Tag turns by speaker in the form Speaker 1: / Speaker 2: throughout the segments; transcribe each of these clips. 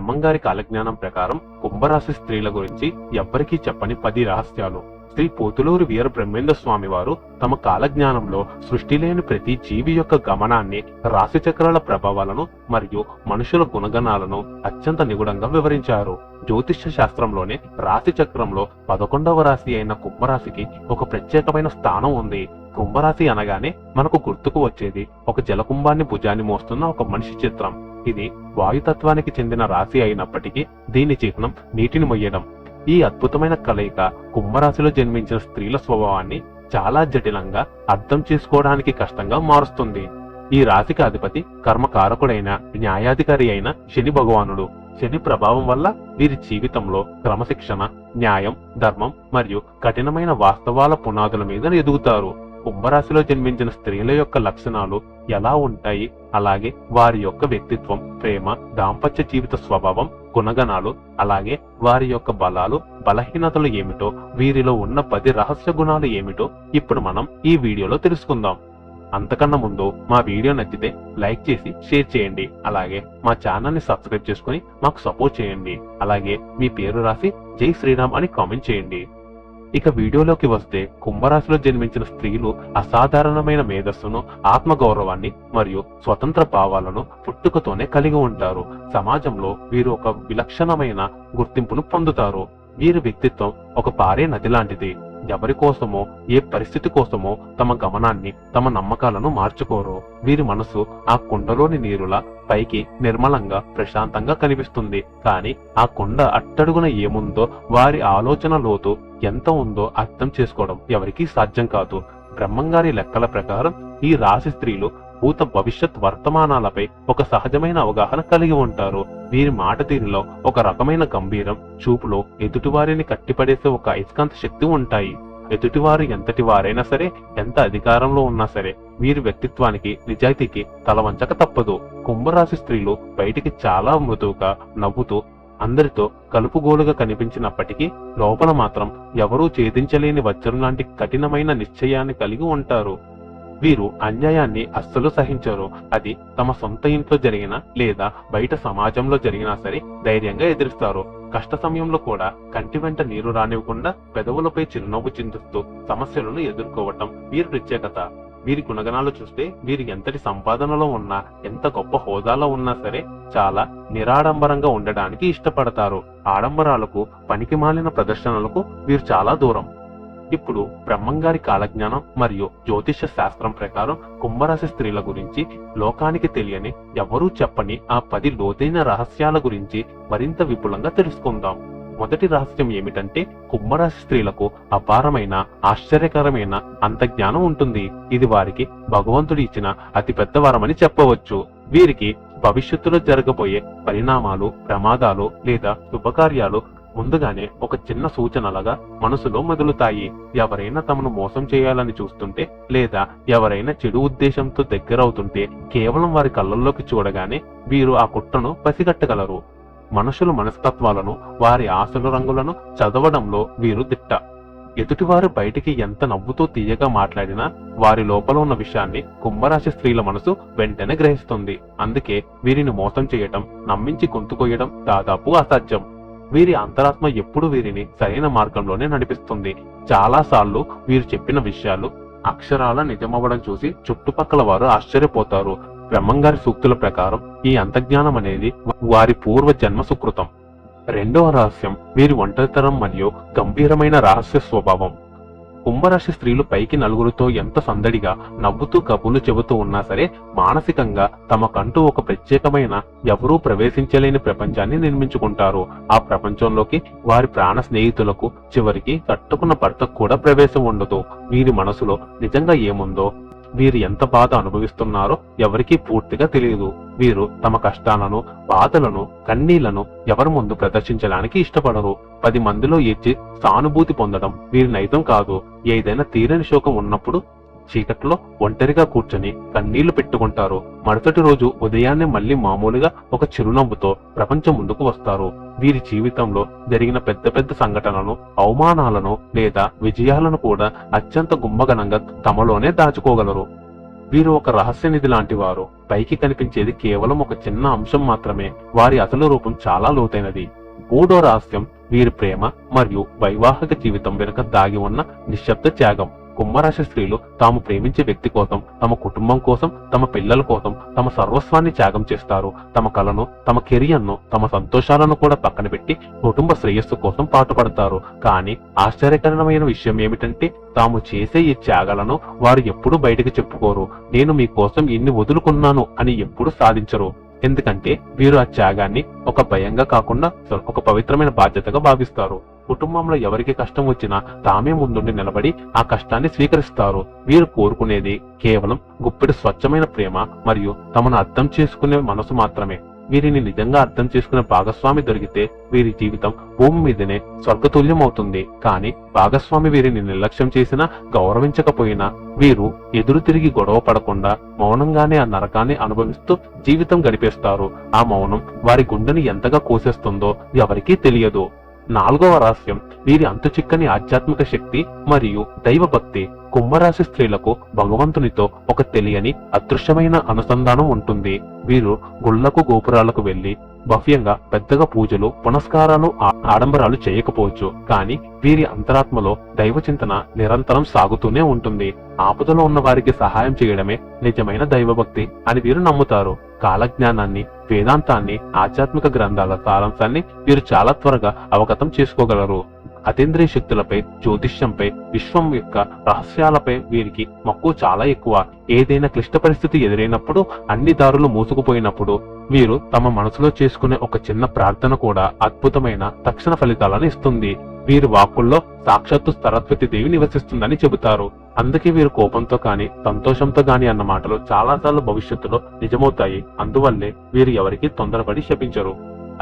Speaker 1: బ్రహ్మంగారి కాలజ్ఞానం ప్రకారం కుంభరాశి స్త్రీల గురించి ఎవ్వరికీ చెప్పని 10 రహస్యాలు. శ్రీ పోతులూరి వీర బ్రహ్మేంద్ర స్వామి వారు తమ కాలజ్ఞానంలో సృష్టి లేని ప్రతి జీవి యొక్క గమనాన్ని, రాశి చక్రాల ప్రభావాలను మరియు మనుషుల గుణగణాలను అత్యంత నిగుఢంగా వివరించారు. జ్యోతిష్య శాస్త్రంలోనే రాశి చక్రంలో 11వ రాశి అయిన కుంభరాశికి ఒక ప్రత్యేకమైన స్థానం ఉంది. కుంభరాశి అనగానే మనకు గుర్తుకు వచ్చేది ఒక జలకుంభాన్ని భుజాన్ని మోస్తున్న ఒక మనిషి చిత్రం. ఇది వాయుతత్వానికి చెందిన రాశి అయినప్పటికీ దీని చిహ్నం నీటిని మొయ్యడం. ఈ అద్భుతమైన కలయిక కుంభరాశిలో జన్మించిన స్త్రీల స్వభావాన్ని చాలా జటిలంగా అర్థం చేసుకోవడానికి కష్టంగా మారుస్తుంది. ఈ రాశికి అధిపతి కర్మకారకుడైన న్యాయాధికారి అయిన శని భగవానుడు. శని ప్రభావం వల్ల వీరి జీవితంలో క్రమశిక్షణ, న్యాయం, ధర్మం మరియు కఠినమైన వాస్తవాల పునాదుల మీద ఎదుగుతారు. కుంభరాశిలో జన్మించిన స్త్రీల యొక్క లక్షణాలు ఎలా ఉంటాయి, అలాగే వారి యొక్క వ్యక్తిత్వం, ప్రేమ, దాంపత్య జీవిత స్వభావం, గుణగణాలు, అలాగే వారి యొక్క బలాలు, బలహీనతలు ఏమిటో, వీరిలో ఉన్న 10 రహస్య గుణాలు ఏమిటో ఇప్పుడు మనం ఈ వీడియోలో తెలుసుకుందాం. అంతకన్నా ముందు మా వీడియో నచ్చితే లైక్ చేసి షేర్ చేయండి. అలాగే మా ఛానల్ ని సబ్స్క్రైబ్ చేసుకుని మాకు సపోర్ట్ చేయండి. అలాగే మీ పేరు రాసి జై శ్రీరామ్ అని కామెంట్ చేయండి. ఇక వీడియోలోకి వస్తే, కుంభరాశిలో జన్మించిన స్త్రీలు అసాధారణమైన మేధస్సును, ఆత్మగౌరవాన్ని మరియు స్వతంత్ర భావాలను పుట్టుకతోనే కలిగి ఉంటారు. సమాజంలో వీరు ఒక విలక్షణమైన గుర్తింపును పొందుతారు. వీరి వ్యక్తిత్వం ఒక పారే నది లాంటిది. ఎవరి కోసమో, ఏ పరిస్థితి కోసమో తమ గమనాన్ని, తమ నమ్మకాలను మార్చుకోరు. వీరి మనసు ఆ కుండలోని నీరులా పైకి నిర్మలంగా, ప్రశాంతంగా కనిపిస్తుంది. కానీ ఆ కుండ అట్టడుగున ఏముందో, వారి ఆలోచన లోతు ఎంత ఉందో అర్థం చేసుకోవడం ఎవరికీ సాధ్యం కాదు. బ్రహ్మంగారి లెక్కల ప్రకారం ఈ రాశి స్త్రీలు భూత, భవిష్యత్, వర్తమానాలపై ఒక సహజమైన అవగాహన కలిగి ఉంటారు. వీరి మాట తీరులో ఒక రకమైన గంభీరం, చూపులో ఎదుటివారిని కట్టిపడేసే ఒక అయస్కాంత శక్తి ఉంటాయి. ఎదుటివారు ఎంతటి వారైనా సరే, ఎంత అధికారంలో ఉన్నా సరే, వీరి వ్యక్తిత్వానికి, నిజాయితీకి తలవంచక తప్పదు. కుంభరాశి స్త్రీలు బయటికి చాలా మృదువుగా, నవ్వుతూ, అందరితో కలుపుగోలుగా కనిపించినప్పటికీ లోపల మాత్రం ఎవరూ ఛేదించలేని వజ్రం లాంటి కఠినమైన నిశ్చయాన్ని కలిగి ఉంటారు. వీరు అన్యాయాన్ని అస్సలు సహించరు. అది తమ సొంత ఇంట్లో జరిగినా లేదా బయట సమాజంలో జరిగినా సరే ధైర్యంగా ఎదురుస్తారు. కష్ట సమయంలో కూడా కంటి వెంట నీరు రానివ్వకుండా పెదవులపై చిరునవ్వు చిందిస్తూ సమస్యలను ఎదుర్కోవటం వీరి ప్రత్యేకత. వీరి గుణగణాలు చూస్తే వీరు ఎంతటి సంపాదనలో ఉన్నా, ఎంత గొప్ప హోదాలో ఉన్నా సరే చాలా నిరాడంబరంగా ఉండడానికి ఇష్టపడతారు. ఆడంబరాలకు, పనికిమాలిన ప్రదర్శనలకు వీరు చాలా దూరం. ఇప్పుడు బ్రహ్మంగారి కాలజ్ఞానం మరియు జ్యోతిష్య శాస్త్రం ప్రకారం కుంభరాశి స్త్రీల గురించి లోకానికి తెలియని, ఎవరూ చెప్పని ఆ 10 లోతైన రహస్యాల గురించి మరింత విపులంగా తెలుసుకుందాం. మొదటి రహస్యం ఏమిటంటే, కుంభరాశి స్త్రీలకు అపారమైన, ఆశ్చర్యకరమైన అంతర్జ్ఞానం ఉంటుంది. ఇది వారికి భగవంతుడు ఇచ్చిన అతిపెద్ద వరమని చెప్పవచ్చు. వీరికి భవిష్యత్తులో జరగబోయే పరిణామాలు, ప్రమాదాలు లేదా శుభకార్యాలు ముందుగానే ఒక చిన్న సూచనలుగా మనసులో మెదులుతాయి. ఎవరైనా తమను మోసం చేయాలని చూస్తుంటే లేదా ఎవరైనా చెడు ఉద్దేశంతో దగ్గరవుతుంటే కేవలం వారి కళ్ళల్లోకి చూడగానే వీరు ఆ కుట్రను పసిగట్టగలరు. మనుషుల మనస్తత్వాలను, వారి ఆశల రంగులను చదవడంలో వీరు దిట్ట. ఎదుటివారు బయటికి ఎంత నవ్వుతూ తీయగా మాట్లాడినా వారి లోపల ఉన్న విషయాన్ని కుంభరాశి స్త్రీల మనసు వెంటనే గ్రహిస్తుంది. అందుకే వీరిని మోసం చేయటం, నమ్మించి గొంతుకొయ్యడం దాదాపు అసాధ్యం. వీరి అంతరాత్మ ఎప్పుడు వీరిని సరైన మార్గంలోనే నడిపిస్తుంది. చాలా సార్లు వీరు చెప్పిన విషయాలు అక్షరాల నిజమవ్వడం చూసి చుట్టుపక్కల వారు ఆశ్చర్యపోతారు. బ్రహ్మంగారి సూక్తుల ప్రకారం ఈ అంతర్జ్ఞానం అనేది వారి పూర్వ జన్మ సుకృతం. రెండవ రహస్యం వీరి ఒంటరితనం మరియు గంభీరమైన రహస్య స్వభావం. కుంభరాశి స్త్రీలు పైకి నలుగురితో ఎంత సందడిగా, నవ్వుతూ కబుర్లు చెబుతూ ఉన్నా సరే మానసికంగా తమకంటూ ఒక ప్రత్యేకమైన, ఎవరూ ప్రవేశించలేని ప్రపంచాన్ని నిర్మించుకుంటారు. ఆ ప్రపంచంలోకి వారి ప్రాణ స్నేహితులకు, చివరికి కట్టుకున్న భర్తకు కూడా ప్రవేశం ఉండదు. వీరి మనసులో నిజంగా ఏముందో, వీరు ఎంత బాధ అనుభవిస్తున్నారో ఎవరికీ పూర్తిగా తెలియదు. వీరు తమ కష్టాలను, బాధలను, కన్నీళ్లను ఎవరి ముందు ప్రదర్శించడానికి ఇష్టపడరు. 10 మందిలో ఏడ్చి సానుభూతి పొందడం వీరి నైజం కాదు. ఏదైనా తీరని శోకం ఉన్నప్పుడు చీకట్లో ఒంటరిగా కూర్చొని కన్నీళ్లు పెట్టుకుంటారు. మరుసటి రోజు ఉదయాన్నే మళ్లీ మామూలుగా ఒక చిరునవ్వుతో ప్రపంచం ముందుకు వస్తారు. వీరి జీవితంలో జరిగిన పెద్ద పెద్ద సంఘటనలను, అవమానాలను లేదా విజయాలను కూడా అత్యంత గుమ్మగనంగా తమలోనే దాచుకోగలరు. వీరు ఒక రహస్య నిధి లాంటి వారు. పైకి కనిపించేది కేవలం ఒక చిన్న అంశం మాత్రమే. వారి అసలు రూపం చాలా లోతైనది. మూడో రహస్యం వీరి ప్రేమ మరియు వైవాహిక జీవితం వెనుక దాగి ఉన్న నిశ్శబ్ద త్యాగం. కుంభరాశి స్త్రీలు తాము ప్రేమించే వ్యక్తి కోసం, తమ కుటుంబం కోసం, తమ పిల్లల కోసం తమ సర్వస్వాన్ని త్యాగం చేస్తారు. తమ కలను, తమ కెరియర్ను, తమ సంతోషాలను కూడా పక్కన పెట్టి కుటుంబ శ్రేయస్సు కోసం పాటుపడతారు. కానీ ఆశ్చర్యకరమైన విషయం ఏమిటంటే తాము చేసే ఈ త్యాగాలను వారు ఎప్పుడూ బయటకు చెప్పుకోరు. నేను మీకోసం ఇన్ని వదులుకున్నాను అని ఎప్పుడూ సాధించరు. ఎందుకంటే వీరు ఆ త్యాగాన్ని ఒక భయంగా కాకుండా ఒక పవిత్రమైన బాధ్యతగా భావిస్తారు. కుటుంబంలో ఎవరికి కష్టం వచ్చినా తామే ముందుండి నిలబడి ఆ కష్టాన్ని స్వీకరిస్తారు. వీరు కోరుకునేది కేవలం గుప్పెడు స్వచ్ఛమైన ప్రేమ మరియు తమను అర్థం చేసుకునే మనసు మాత్రమే. వీరిని నిజంగా అర్థం చేసుకునే భాగస్వామి దొరికితే వీరి జీవితం భూమి మీదనే స్వర్గతుల్యం అవుతుంది. కానీ భాగస్వామి వీరిని నిర్లక్ష్యం చేసినా, గౌరవించకపోయినా వీరు ఎదురు తిరిగి గొడవ పడకుండా మౌనంగానే ఆ నరకాన్ని అనుభవిస్తూ జీవితం గడిపేస్తారు. ఆ మౌనం వారి గుండెని ఎంతగా కోసేస్తుందో ఎవరికీ తెలియదు. నాలుగవ రహస్యం వీరి అంతుచిక్కని ఆధ్యాత్మిక శక్తి మరియు దైవభక్తి. కుంభరాశి స్త్రీలకు భగవంతునితో ఒక తెలియని అదృశ్యమైన అనుసంధానం ఉంటుంది. వీరు గుళ్లకు, గోపురాలకు వెళ్లి భవ్యంగా పెద్దగా పూజలు, పునస్కారాలు, ఆడంబరాలు చేయకపోవచ్చు. కానీ వీరి అంతరాత్మలో దైవ చింతన నిరంతరం సాగుతూనే ఉంటుంది. ఆపదలో ఉన్న వారికి సహాయం చేయడమే నిజమైన దైవభక్తి అని వీరు నమ్ముతారు. కాలజ్ఞానాన్ని, వేదాంతాన్ని, ఆధ్యాత్మిక గ్రంథాల సారాంశాన్ని వీరు చాలా త్వరగా అవగతం చేసుకోగలరు. అతీంద్రియ శక్తులపై, జ్యోతిష్యంపై, విశ్వం యొక్క రహస్యాలపై వీరికి మక్కువ చాలా ఎక్కువ. ఏదైనా క్లిష్ట పరిస్థితి ఎదురైనప్పుడు, అన్ని దారులు మూసుకుపోయినప్పుడు వీరు తమ మనసులో చేసుకునే ఒక చిన్న ప్రార్థన కూడా అద్భుతమైన తక్షణ ఫలితాలను ఇస్తుంది. వీరి వాక్కుల్లో సాక్షాత్తు సరస్వతి దేవి నివసిస్తుందని చెబుతారు. అందుకే వీరు కోపంతో కాని, సంతోషంతో గాని అన్న మాటలు చాలాసార్లు భవిష్యత్తులో నిజమవుతాయి. అందువల్లే వీరు ఎవరికి తొందరపడి శపించరు.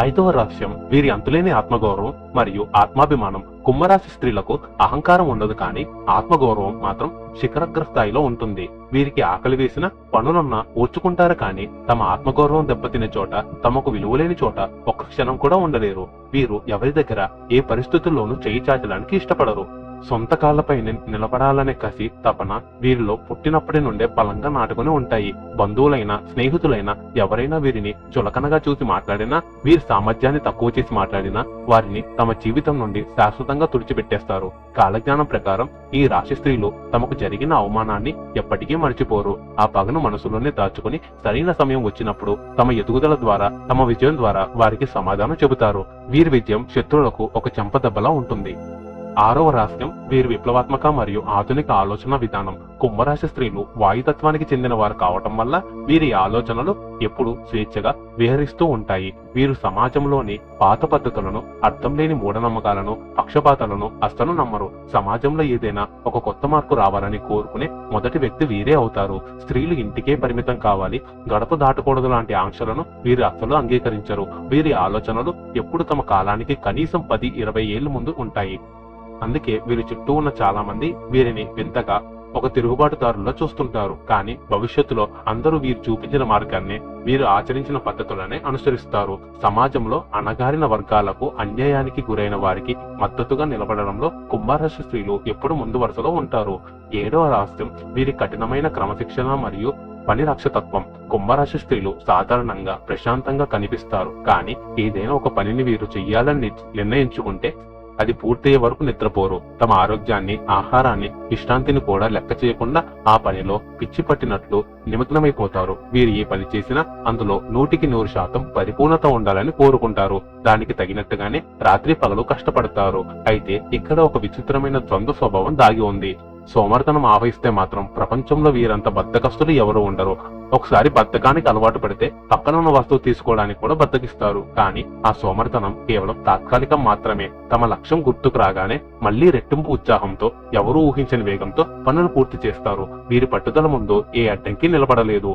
Speaker 1: ఐదవ రహస్యం వీరి అంతులేని ఆత్మగౌరవం మరియు ఆత్మాభిమానం. కుంభరాశి స్త్రీలకు అహంకారం ఉండదు, కానీ ఆత్మగౌరవం మాత్రం శిఖరగ్ర స్థాయిలో ఉంటుంది. వీరికి ఆకలి వేసిన పనులున్నా ఓర్చుకుంటారు, కానీ తమ ఆత్మగౌరవం దెబ్బతినే చోట, తమకు విలువలేని చోట ఒక్క క్షణం కూడా ఉండలేరు. వీరు ఎవరి దగ్గర ఏ పరిస్థితుల్లోనూ చేయి చాచడానికి ఇష్టపడరు. సొంత కాళ్లపై నిలబడాలనే కసి, తపన వీరిలో పుట్టినప్పటి నుండే బలంగా నాటుకుని ఉంటాయి. బంధువులైనా, స్నేహితులైనా ఎవరైనా వీరిని చులకనగా చూసి మాట్లాడినా, వీరి సామర్థ్యాన్ని తక్కువ చేసి మాట్లాడినా వారిని తమ జీవితం నుండి శాశ్వతంగా తుడిచిపెట్టేస్తారు. కాలజ్ఞానం ప్రకారం ఈ రాశి స్త్రీలు తమకు జరిగిన అవమానాన్ని ఎప్పటికీ మర్చిపోరు. ఆ పగను మనసులోనే దాచుకుని సరైన సమయం వచ్చినప్పుడు తమ ఎదుగుదల ద్వారా, తమ విజయం ద్వారా వారికి సమాధానం చెబుతారు. వీరి విజయం శత్రువులకు ఒక చెంపదెబ్బలా ఉంటుంది. ఆరవ రహస్యం వీరి విప్లవాత్మక మరియు ఆధునిక ఆలోచన విధానం. కుంభరాశి స్త్రీలు వాయుతత్వానికి చెందిన వారు కావటం వల్ల వీరి ఆలోచనలు ఎప్పుడూ స్వేచ్ఛగా విహరిస్తూ ఉంటాయి. వీరు సమాజంలోని పాత పద్ధతులను, అర్థం లేని మూఢనమ్మకాలను, పక్షపాతాలను అస్సలు నమ్మరు. సమాజంలో ఏదైనా ఒక కొత్త మార్పు రావాలని కోరుకునే మొదటి వ్యక్తి వీరే అవుతారు. స్త్రీలు ఇంటికే పరిమితం కావాలి, గడప దాటకూడదు లాంటి ఆంక్షలను వీరు అస్సలు అంగీకరించరు. వీరి ఆలోచనలు ఎప్పుడు తమ కాలానికి కనీసం 10-20 ఏళ్ల ముందు ఉంటాయి. అందుకే వీరి చుట్టూ ఉన్న చాలా మంది వీరిని వింతగా ఒక తిరుగుబాటుదారుల్లో చూస్తుంటారు. కానీ భవిష్యత్తులో అందరూ వీరు చూపించిన మార్గాన్ని, వీరు ఆచరించిన పద్ధతులనే అనుసరిస్తారు. సమాజంలో అణగారిన వర్గాలకు, అన్యాయానికి గురైన వారికి మద్దతుగా నిలబడడంలో కుంభరాశి స్త్రీలు ఎప్పుడు ముందు వరుసలో ఉంటారు. ఏడవ రహస్యం వీరి కఠినమైన క్రమశిక్షణ మరియు పని రక్షతత్వం. కుంభరాశి స్త్రీలు సాధారణంగా ప్రశాంతంగా కనిపిస్తారు, కానీ ఏదైనా ఒక పనిని వీరు చెయ్యాలని నిర్ణయించుకుంటే అది పూర్తయ్యే వరకు నిద్రపోరు. తమ ఆరోగ్యాన్ని, ఆహారాన్ని, విశ్రాంతిని కూడా లెక్క చేయకుండా ఆ పనిలో పిచ్చి పట్టినట్లు నిమగ్నమైపోతారు. వీరు ఏ పని చేసినా అందులో 100% పరిపూర్ణత ఉండాలని కోరుకుంటారు. దానికి తగినట్టుగానే రాత్రి పగలు కష్టపడతారు. అయితే ఇక్కడ ఒక విచిత్రమైన ద్వంద్వ స్వభావం దాగి ఉంది. సోమర్తనం ఆవహిస్తే మాత్రం ప్రపంచంలో వీరంత బద్ధకస్తులు ఎవరు ఉండరు. ఒకసారి బద్ధకానికి అలవాటు పడితే పక్కన ఉన్న వస్తువు తీసుకోవడానికి కూడా బద్దకిస్తారు. కానీ ఆ సోమర్తనం కేవలం తాత్కాలికం మాత్రమే. తమ లక్ష్యం గుర్తుకు రాగానే మళ్లీ రెట్టింపు ఉత్సాహంతో, ఎవరూ ఊహించని వేగంతో పనులు పూర్తి చేస్తారు. వీరి పట్టుదల ముందు ఏ అడ్డంకి నిలబడలేదు.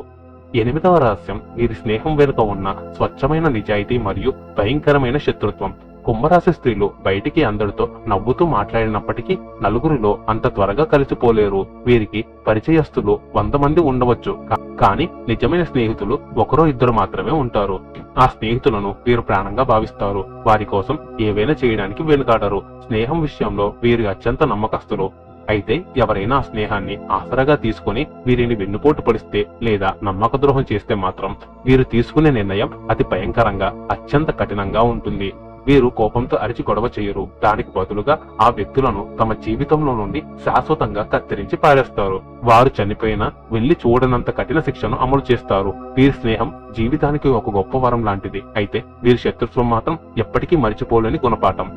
Speaker 1: ఎనిమిదవ రహస్యం వీరి స్నేహం వెనుక ఉన్న స్వచ్ఛమైన నిజాయితీ మరియు భయంకరమైన శత్రుత్వం. కుంభరాశి స్త్రీలు బయటికి అందరితో నవ్వుతూ మాట్లాడినప్పటికీ నలుగురిలో అంత త్వరగా కలిసిపోలేరు. వీరికి పరిచయస్తులు 100 మంది ఉండవచ్చు, కానీ నిజమైన స్నేహితులు 1-2 మాత్రమే ఉంటారు. ఆ స్నేహితులను వీరు ప్రాణంగా భావిస్తారు. వారి కోసం ఏవైనా చేయడానికి వెనుకాడరు. స్నేహం విషయంలో వీరు అత్యంత నమ్మకస్తులు. అయితే ఎవరైనా ఆ స్నేహాన్ని ఆసరాగా తీసుకుని వీరిని వెన్నుపోటు పడిస్తే లేదా నమ్మక ద్రోహం చేస్తే మాత్రం వీరు తీసుకునే నిర్ణయం అతి భయంకరంగా అత్యంత కఠినంగా ఉంటుంది. వీరు కోపంతో అరిచి గొడవ చేయరు. దానికి బదులుగా ఆ వ్యక్తులను తమ జీవితంలో నుండి శాశ్వతంగా కత్తిరించి పారేస్తారు. వారు చనిపోయినా వెళ్లి చూడనంత కఠిన శిక్షను అమలు చేస్తారు. వీరి స్నేహం జీవితానికి ఒక గొప్ప వరం లాంటిది. అయితే వీరి శత్రుత్వం మాత్రం ఎప్పటికీ మరిచిపోలేని గుణపాఠం.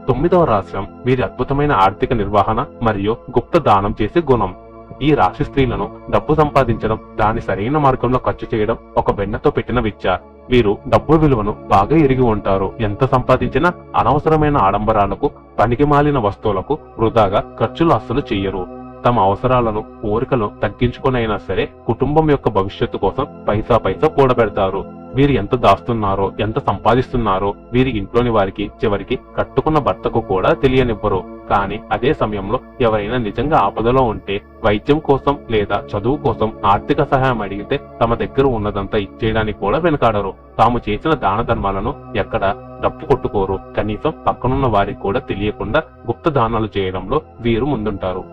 Speaker 1: 9వ రహస్యం వీరి అద్భుతమైన ఆర్థిక నిర్వహణ మరియు గుప్త దానం చేసే గుణం. ఈ రాశి స్త్రీలను డబ్బు సంపాదించడం, దాని సరైన మార్గంలో ఖర్చు చేయడం ఒక వెన్నతో పెట్టిన విద్య. వీరు డబ్బు విలువను బాగా ఎరిగి ఉంటారు. ఎంత సంపాదించినా అనవసరమైన ఆడంబరాలకు, పనికిమాలిన వస్తువులకు వృధాగా ఖర్చులు అస్సలు చెయ్యరు. తమ అవసరాలను, కోరికలను తగ్గించుకునైనా సరే కుటుంబం యొక్క భవిష్యత్తు కోసం పైసా కూడబెడతారు. వీరు ఎంత దాస్తున్నారో, ఎంత సంపాదిస్తున్నారో వీరి ఇంట్లోని వారికి, చివరికి కట్టుకున్న భర్తకు కూడా తెలియనివ్వరు. కానీ అదే సమయంలో ఎవరైనా నిజంగా ఆపదలో ఉంటే వైద్యం కోసం లేదా చదువు కోసం ఆర్థిక సహాయం అడిగితే తమ దగ్గర ఉన్నదంతా ఇచ్చేయడానికి కూడా వెనకాడరు. తాము చేసిన దాన ధర్మాలను ఎక్కడ డప్పు కొట్టుకోరు. కనీసం పక్కనున్న వారికి కూడా తెలియకుండా గుప్త దానాలు చేయడంలో వీరు ముందుంటారు.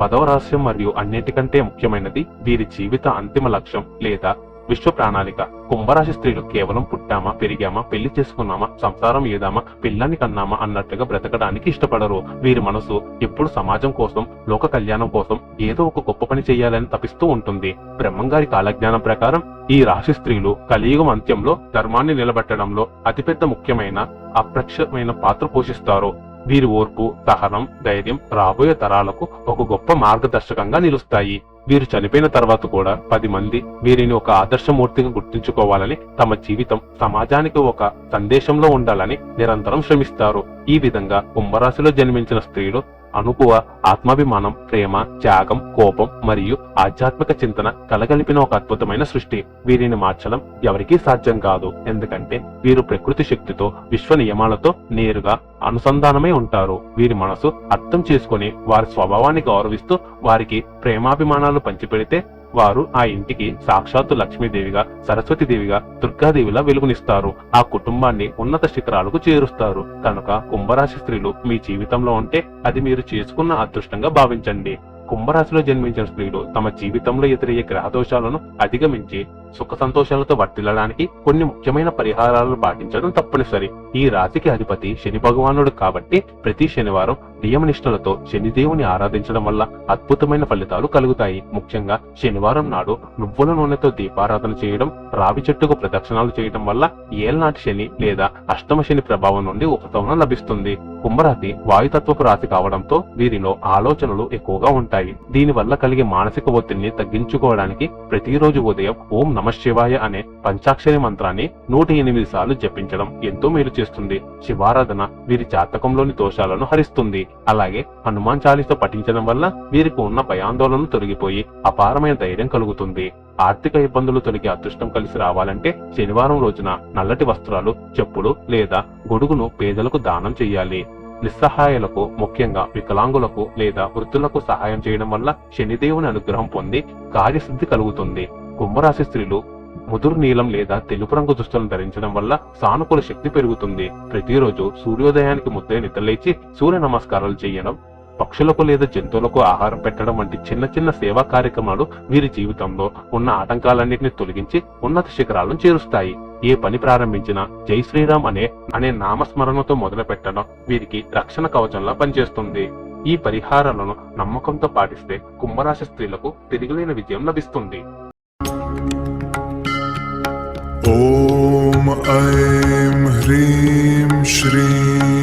Speaker 1: 10వ రహస్యం మరియు అన్నిటికంటే ముఖ్యమైనది వీరి జీవిత అంతిమ లక్ష్యం లేదా విశ్వ ప్రణాళిక. కుంభరాశి స్త్రీలు కేవలం పుట్టామా, పెరిగామా, పెళ్లి చేసుకున్నామా, సంసారం ఏదామా, పిల్లాన్ని కన్నామా అన్నట్లుగా బ్రతకడానికి ఇష్టపడరు. వీరి మనసు ఎప్పుడు సమాజం కోసం, లోక కళ్యాణం కోసం ఏదో ఒక గొప్ప పని చేయాలని తపిస్తూ ఉంటుంది. బ్రహ్మంగారి కాలజ్ఞానం ప్రకారం ఈ రాశి స్త్రీలు కలియుగం అంత్యంలో ధర్మాన్ని నిలబెట్టడంలో అతిపెద్ద ముఖ్యమైన అప్రత్యక్షమైన పాత్ర పోషిస్తారు. వీరి ఓర్పు, సహనం, ధైర్యం రాబోయే తరాలకు ఒక గొప్ప మార్గదర్శకంగా నిలుస్తాయి. వీరు చనిపోయిన తర్వాత కూడా 10 మంది వీరిని ఒక ఆదర్శమూర్తిగా గుర్తించుకోవాలని, తమ జీవితం సమాజానికి ఒక సందేశంలో ఉండాలని నిరంతరం శ్రమిస్తారు. ఈ విధంగా కుంభరాశిలో జన్మించిన స్త్రీలు అనుకువ, ఆత్మాభిమానం, ప్రేమ, త్యాగం, కోపం మరియు ఆధ్యాత్మిక చింతన కలగలిపిన ఒక అద్భుతమైన సృష్టి. వీరిని మార్చడం ఎవరికీ సాధ్యం కాదు. ఎందుకంటే వీరు ప్రకృతి శక్తితో, విశ్వ నియమాలతో నేరుగా అనుసంధానమై ఉంటారు. వీరి మనసు అర్థం చేసుకుని వారి స్వభావాన్ని గౌరవిస్తూ వారికి ప్రేమాభిమానాలు పంచిపెడితే వారు ఆ ఇంటికి సాక్షాత్తు లక్ష్మీదేవిగా, సరస్వతీదేవిగా, దుర్గాదేవిలా వెలుగునిస్తారు. ఆ కుటుంబాన్ని ఉన్నత శిఖరాలకు చేరుస్తారు. కనుక కుంభరాశి స్త్రీలు మీ జీవితంలో ఉంటే అది మీరు చేసుకున్న అదృష్టంగా భావించండి. కుంభరాశిలో జన్మించిన స్త్రీలు తమ జీవితంలో ఎదురయ్యే గ్రహ దోషాలను అధిగమించి సుఖ సంతోషాలతో వర్తిల్లడానికి కొన్ని ముఖ్యమైన పరిహారాలను పాటించడం తప్పనిసరి. ఈ రాశికి అధిపతి శని భగవానుడు కాబట్టి ప్రతి శనివారం నియమనిష్టలతో శనిదేవుని ఆరాధించడం వల్ల అద్భుతమైన ఫలితాలు కలుగుతాయి. ముఖ్యంగా శనివారం నాడు నువ్వుల నూనెతో దీపారాధన చేయడం, రావి చెట్టుకు ప్రదక్షిణాలు చేయడం వల్ల ఏళ్నాటి శని లేదా అష్టమ శని ప్రభావం నుండి ఉపశమనం లభిస్తుంది. కుంభరాశి వాయుతత్వపు రాశి కావడంతో వీరిలో ఆలోచనలు ఎక్కువగా ఉంటాయి. దీనివల్ల కలిగే మానసిక ఒత్తిడిని తగ్గించుకోవడానికి ప్రతిరోజు ఉదయం ఓం నమః శివాయ అనే పంచాక్షరి మంత్రాన్ని 108 సార్లు జపించడం ఎంతో మేలు చేస్తుంది. శివారాధన వీరి జాతకంలోని దోషాలను హరిస్తుంది. అలాగే హనుమాన్ చాలీసా పఠించడం వల్ల వీరికి ఉన్న భయాందోళనలు తొలగిపోయి అపారమైన ధైర్యం కలుగుతుంది. ఆర్థిక ఇబ్బందులు తొలగి అదృష్టం కలిసి రావాలంటే శనివారం రోజున నల్లటి వస్త్రాలు, చెప్పులు లేదా గొడుగును పేదలకు దానం చెయ్యాలి. నిస్సహాయాలకు, ముఖ్యంగా వికలాంగులకు లేదా వృద్ధులకు సహాయం చేయడం వల్ల శనిదేవుని అనుగ్రహం పొంది కార్యసిద్ధి కలుగుతుంది. కుంభరాశి స్త్రీలు ముదురు నీలం లేదా తెలుపు రంగు దుస్తులను ధరించడం వల్ల సానుకూల శక్తి పెరుగుతుంది. ప్రతిరోజు సూర్యోదయానికి ముద్దే నిద్రలేచి సూర్య నమస్కారాలు చేయడం, పక్షులకు లేదా జంతువులకు ఆహారం పెట్టడం వంటి చిన్న చిన్న సేవా కార్యక్రమాలు వీరి జీవితంలో ఉన్న ఆటంకాలన్నింటినీ తొలగించి ఉన్నత శిఖరాలను చేరుస్తాయి. ఏ పని ప్రారంభించినా జై శ్రీరామ్ అనే నామస్మరణతో మొదలు పెట్టడం వీరికి రక్షణ కవచంలా పనిచేస్తుంది. ఈ పరిహారాలను నమ్మకంతో పాటిస్తే కుంభరాశి స్త్రీలకు తిరిగిలేని విజయం లభిస్తుంది.
Speaker 2: ఓం ఐం హ్రీం శ్రీం